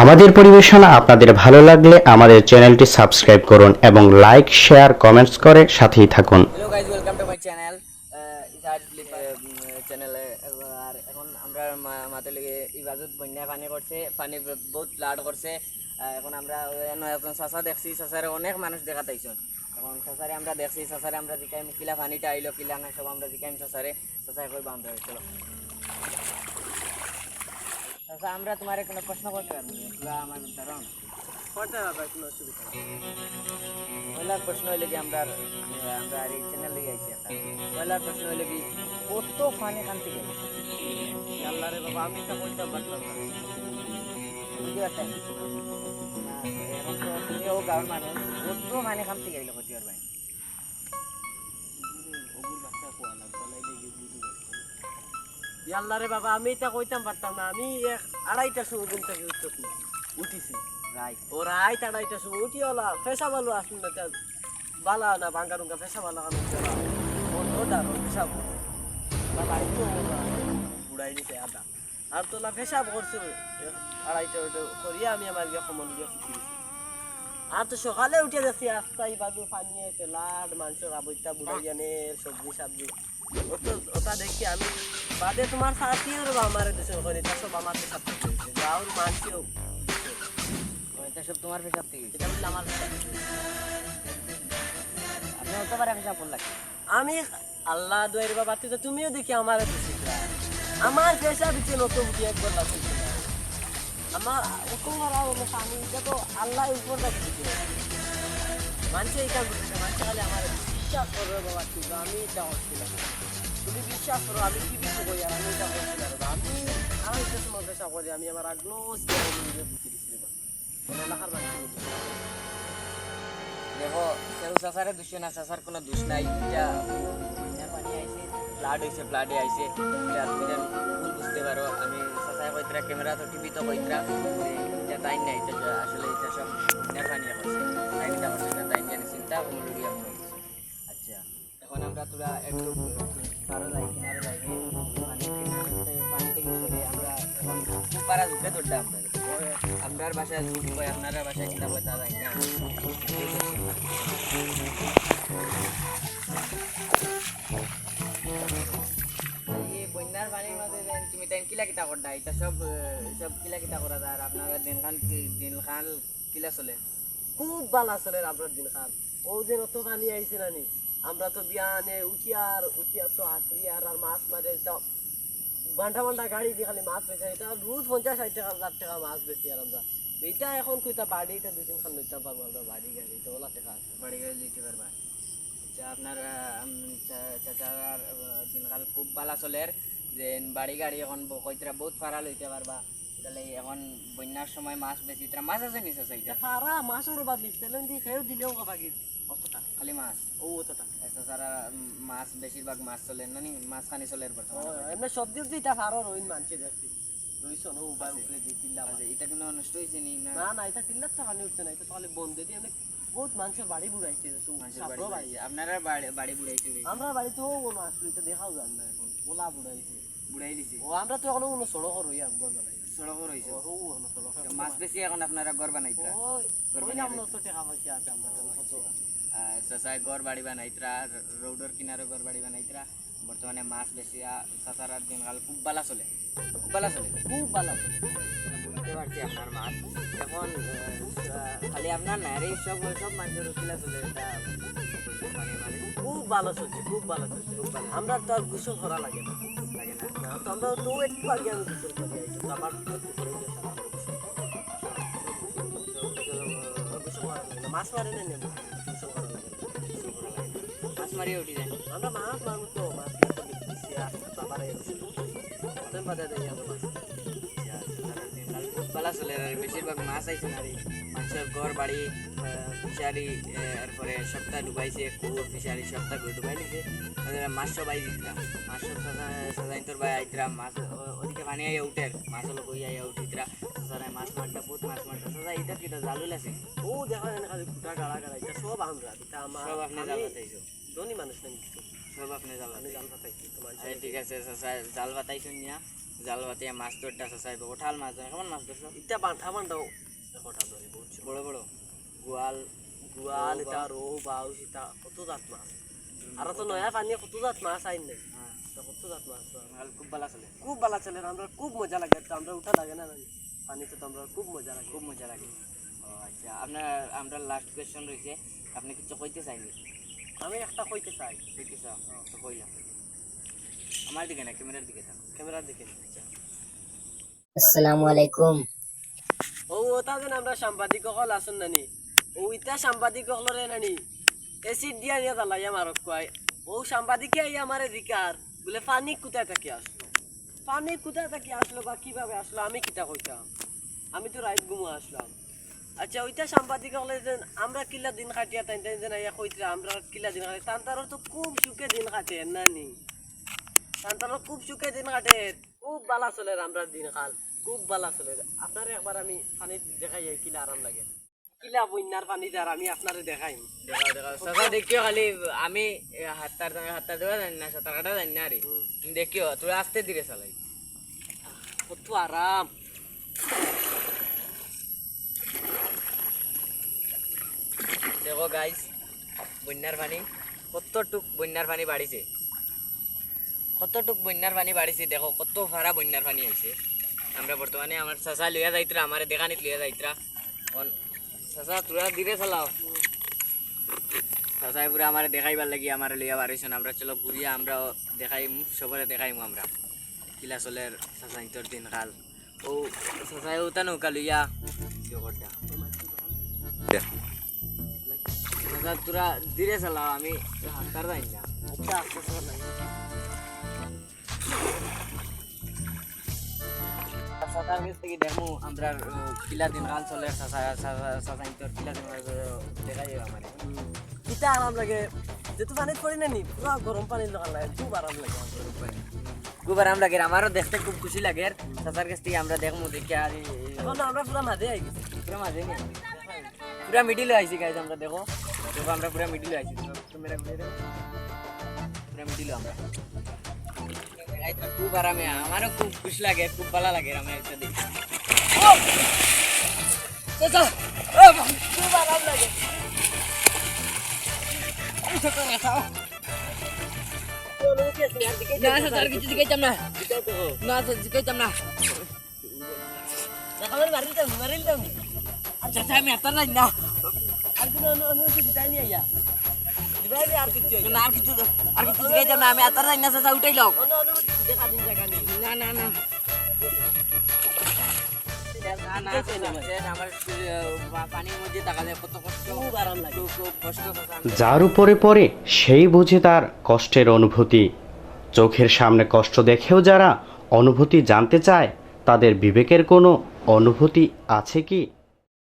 আমাদের পরিবেশনা আপনাদের ভালো লাগলে আমাদের চ্যানেলটি সাবস্ক্রাইব করুন এবং লাইক শেয়ার কমেন্টস করে সাথেই থাকুন। Hello guys, welcome to my channel ইসাইড ফ্লিপ চ্যানেলে। আর এখন আমরা মাথায় লেগে ইবাজত বন্যা পানি করছে, পানি বহুত ফ্লাড করছে। এখন আমরা একজন চাচা দেখছি, চাচারে অনেক মানুষ দেখা পাইছেন। এখন চাচারে আমরা দেখছি, চাচারে আমরা জিকাইম কিলা পানিটা আইলো কিলা না সব আমরা জিকাইম চাচারে। চাচাই কইবা আমরা চলো চাচা, আমরা তোমার কোনো প্রশ্ন করতে পারবো না, আমার ধারণ করতে পারবা, কোনো অসুবিধা পয়লার প্রশ্ন হইলে কি আমরা আর এই চ্যানেল লেগে আইছি একটা। পয়লার প্রশ্ন হইলে কি কত ফানি খান থেকে আল্লাহ রে বাবা, আমি তো বলতে পারতাম না, বুঝতে পারতেন এখন তো তুমিও গাঁর মানুষ, কত ফানি খান থেকে আইলো কত ভাই আল্লাহ রে বাবা, আমি এটা কইতাম পারতাম না। আমি 2:30টার সময় ঘুম থেকে উঠিছি। রাইট ওরা 2:30টার সময় উঠি ওলা ফেসা ভালো আসুন না, বালা না ভাঙ্গা রুঙ্গা ফেসা ভালো কারণ পেশাব বাড়িতে বুড়াই দিছে আদা আর তোলা পেশাব করছে 2:30 করিয়া আমি আমার গিয়ে সমন গিয়ে ফুটিয়েছি। আর তো সকালে উঠে দেখছি রাস্তায় বাবু পানি আছে, লাড মাংস রাবইটা বুড়াই জানে সবজি সাবজি ওটা দেখি আমি বাদে তোমার সাথী আমার দেশে করে এটা সব আমার পেশাব থেকে গাঁর মানছেও এটা সব তোমার পেশাব থেকে এটা বললে আমার আপনি হতে পারে পেশাব করলাম আমি আল্লাহ দোয়ের বাবা, তুমিও দেখি আমার আমার পেশা দিচ্ছে নতুন বিয়ে করলাম আমার ওকে মারা হলো স্বামী, এটা তো আল্লাহ উপর রাখি দিচ্ছে। মানুষে এই কাজ করছে, মানুষ খালি আমার বিশ্বাস করবে বাবা, ঠিক আমি এটা করছিলাম, তুমি বিশ্বাস করো আমি কি কিছু করি আর আমি এটা করছিলাম। আমি একটা সময় পেশা করি, আমি আমার আগ্লোস এলাকার মানুষ দেখো, কেউ চাচারে দোষ না, চাচার কোনো দোষ নাই। এটা বন্যার পানি আইছে, ফ্লাড হয়েছে, ফ্লাডে আইছে, এটা তুমি যেন ভুল বুঝতে পারো। আমি চাচায় কইতরা ক্যামেরা তো টিভি তো কইতরা এটা তাই নাই, এটা আসলে এটা সব বন্যার পানি হয়েছে, তাই এটা হচ্ছে না, তাই জানি চিন্তা অনুলিয়া মনে হচ্ছে। আচ্ছা, এখন আমরা তোরা একটু পারো যাই, কিনারে যাই, পানি থেকে সরে আমরা এখন খুব পারা ঢুকে ধরতাম আমরার বাসায় ঝুঁক কয়, আপনারা বাসায় কিনা বই তা যাই না। এই বন্যার পানির মাঝে তুমি তাই কিলা কিতা করডা, এটা সব সব কিলা কিতা করা যায়, আর আপনারা দিনখান কিলা চলে? খুব ভালো চলে আপনার দিন খান। ও যে অত পানি আইছে নানি, আমরা তো বিয়ানে উঠিয়ার তো হাতরিয়ার আর মাছ মারে ঘন্টা গাড়ি দিয়ে খালি মাছ বেচে, এটা রোজ 50-60 টাকা মাছ বেশি। আর আমরা এটা এখন কইতা বাড়িটা 2-3 খান লইতে পারবো আমরা, বাড়ি গাড়ি তো ওলা টাকা আছে, বাড়ি গাড়ি দিতে পারবা। আচ্ছা, আপনার চাচার দিনকাল খুব ভালো চলে, যে বাড়ি গাড়ি এখন কইতরা বহুত ফারা লইতে পারবা। তাহলে এখন বন্যার সময় মাছ বেশি, তারা মাছ আছে নিচে চাইটা সারা মাছের বাদ দিচ্ছিলেন দিয়ে খেয়েও দিলেও কথা কি অতটা খালি মাছ। ও অতটা চাচারা মাছ বেশিরভাগ মাছ চলে না, মাছ খানি চলে বর্তমানে। এমনি সবজি এটা সারও রইন মানছে দেখছি 200 নো উবার উপরে দিয়ে টিল্লা। আচ্ছা, এটা কিন্তু নষ্ট হয়েছে নি না? না এটা টিল্লার তো পানি উঠছে না, এটা তাহলে বন্ধে দিয়ে এমনি বহুত মানুষের বাড়ি বুড়াইছে। মানুষের বাড়ি, আপনারা বাড়ি বুড়াইছে? আমরা বাড়িতেও কোনো আসলে এটা দেখাও যান না, এখন ওলা বুড়াইছে, বুড়াই দিছে। ও আমরা তো এখনো কোনো সড়ক রই গল নাই, সড়ক রয়েছে ও কোনো সড়ক মাছ বেশি। এখন আপনারা ঘর বানাইতরা? ওই আমরা তো টাকা পয়সা আছে আমরা চাচায় ঘর বাড়ি বানাইতরা, রোডের কিনারে ঘর বাড়ি বানাইতরা। বর্তমানে মাছ বেশি, চাচার দিনকাল খুব ভালো চলে, খুব ভালো চলে, খুব ভালো। বুঝতে পারছি আপনার মাছ। এখন খালি আপনার না, এই সব সব মাছের কিলা চলে, এটা মানে খুব ভালো চলছে, খুব ভালো চলছে। আমরা তো আর গোসল করা লাগে না, লাগে না। তো আমরা তো একটু আগে আমি গোসল করে আইছি, আবার মাছ মারে না নেব, গোসল করা লাগে, মাছ মারিয়ে উঠি যায়। আমরা মাছ মারবো তো মাছ দিচ্ছি আবার বাদে দেয় আমরা মাছ। ভালো চলে, বেশিরভাগ মাছ আইছে না রে, মানুষের ঘর বাড়ি ফিশারি, এরপরে সপ্তাহ ডুবাইছে, কুকুর ফিশারি সপ্তাহ ডুবাই নিছে, মাছ সব আই দিতরা, মাছ সব সাজাই তোর ভাই আইতরা, মাছ ওদিকে পানি আইয়া উঠে, মাছ হলো কই আইয়া উঠিতরা, সাজায় মাছ মারটা বহুত মাছ মারটা সাজা। এটা কিটা জালুল আছে? ও দেখা যায় না খালি ফুটা গাড়া এটা সব আমরা, এটা আমার সব আপনি জাল পাতাইছো? ধনী মানুষ নেই কিছু, সব আপনি জাল আমি জাল পাতাইছি তোমার। ঠিক আছে, জাল পাতাইছো নিয়া জাল বাতিয়া মাছ ধরটা চাচাইব ওঠাল মাছ ধরে কেমন মাছ ধরছো ইটা বান্ঠা বান্ধাও একটা ধরি বুঝছো বড় বড় গোয়াল গুয়াল এটা রৌ বাউ সীতা কত জাত মাছ আর তো নয়া পানি কত জাত মাছ আইন নাই হ্যাঁ কত জাত মাছ মাল খুব ভালো চলে খুব ভালো চলে আমরা খুব মজা লাগে তো আমরা উঠা লাগে না নানি পানিতে তো আমরা খুব মজা লাগে খুব মজা লাগে ও আচ্ছা আপনার আমরা লাস্ট কোয়েশ্চন রয়েছে আপনি কিছু কইতে চাইনি আমি একটা কইতে চাই কইতে চাও তো কইলাম আমার দিকে না ক্যামেরার দিকে থাক ক্যামেরার দিকে আচ্ছা। আসসালামু আলাইকুম। ও ওটা যেন আমরা সাংবাদিক হল আসুন নানি ও ইটা সাংবাদিক হলরে নানি এসিড দিয়া নিয়ে দালাই আমার কয় ও সাংবাদিকে আই আমার এদিকার বলে পানি কোথায় থেকে আসলো পানি কোথায় থেকে আসলো বা কিভাবে আসলো আমি কিটা কইতাম আমি তো রাইট ঘুমো আসলাম আচ্ছা ওইটা সাংবাদিক হলে যে আমরা কিলা দিন কাটিয়া তাই তাই যেন ইয়া কইতে আমরা কিলা দিন কাটে তান্তারও তো খুব সুখে দিন কাটে নানি তান্তারও খুব সুখে দিন কাটে খুব বালা চলে আমরা দিন কাল খুব বালা চলে আপনার একবার আমি পানি দেখাই কিলা আরাম লাগে কিলা বন্যার পানি আর আমি আপনারে দেখাইম দেখাও দেখাও চাচা দেখিও খালি আমি হাতটার দেওয়া জানি না সাঁতার কাটা জানি না রে দেখিও তুই আস্তে ধীরে চালাই কত আরাম দেখো গাইস বন্যার পানি কতটুক বন্যার পানি বাড়িছে কতটুক বন্যার পানি বাড়িছে দেখো কত ভাড়া বন্যার পানি হয়েছে আমরা বর্তমানে আমার চাচা লইয়া যাইতরা আমার দেখানিত লইয়া যাইতরা এখন চাচা তোরা ধীরে চালাও চাচাই পুরা আমার দেখাইবার লাগি আমার লইয়া বাড়িছেন আমরা চলো ঘুরিয়া আমরা দেখাইম সবরে দেখাইমু আমরা কিলা চলের চাচা ইতর দিন কাল ও চাচাই ওটা নৌকা লইয়া জগৎটা চাচা তোরা ধীরে চালাও আমি হাঁটার যাই না আচ্ছা আস্তে আস্তে নাই চাচার কাছ থেকে দেখমু আমরা কিলা দিন কাল চলে চাচা ইতর কিলা দিন দেখাই আমার কিটা আরাম লাগে যেহেতু পানিত পড়ি না নি পুরা গরম পানির দোকান লাগে খুব আরাম লাগে খুব আরাম লাগে আমারও দেখতে খুব খুশি লাগে চাচার কাছ থেকে আমরা দেখমু দেখে আর এখন আমরা পুরা মাঝে আই গেছি পুরা মাঝে নি পুরা মিডিলে আইছি গাইজ আমরা দেখো দেখো আমরা পুরা মিডিলে আইছি ক্যামেরা ঘুরে দাও পুরা মিডিলে আমরা খুব আরামে আমারও খুব খুশি লাগে খুব ভালো লাগে আমি একটা দেখি চাচা খুব আরাম লাগে না চাচার কিছু দিকেইতাম না না দিকেইতাম না দেখাবার মারিল দাম আচ্ছা আমি এত নাই না আর কোনো অনুমতি দিতাই নি আইয়া দিবাই আর কিছু না আর কিছু দিকেইতাম না আমি এত নাই না চাচা উঠাই লও অনুমতি দেখা দিন জায়গা নেই না না না আমার পানির মধ্যে তাকালে কত কষ্ট খুব আরাম লাগে খুব কষ্ট যার উপরে পড়ে সেই বুঝে তার কষ্টের অনুভূতি। চোখের সামনে কষ্ট দেখেও যারা অনুভূতি জানতে চায় তাদের বিবেকের কোনো অনুভূতি আছে কি?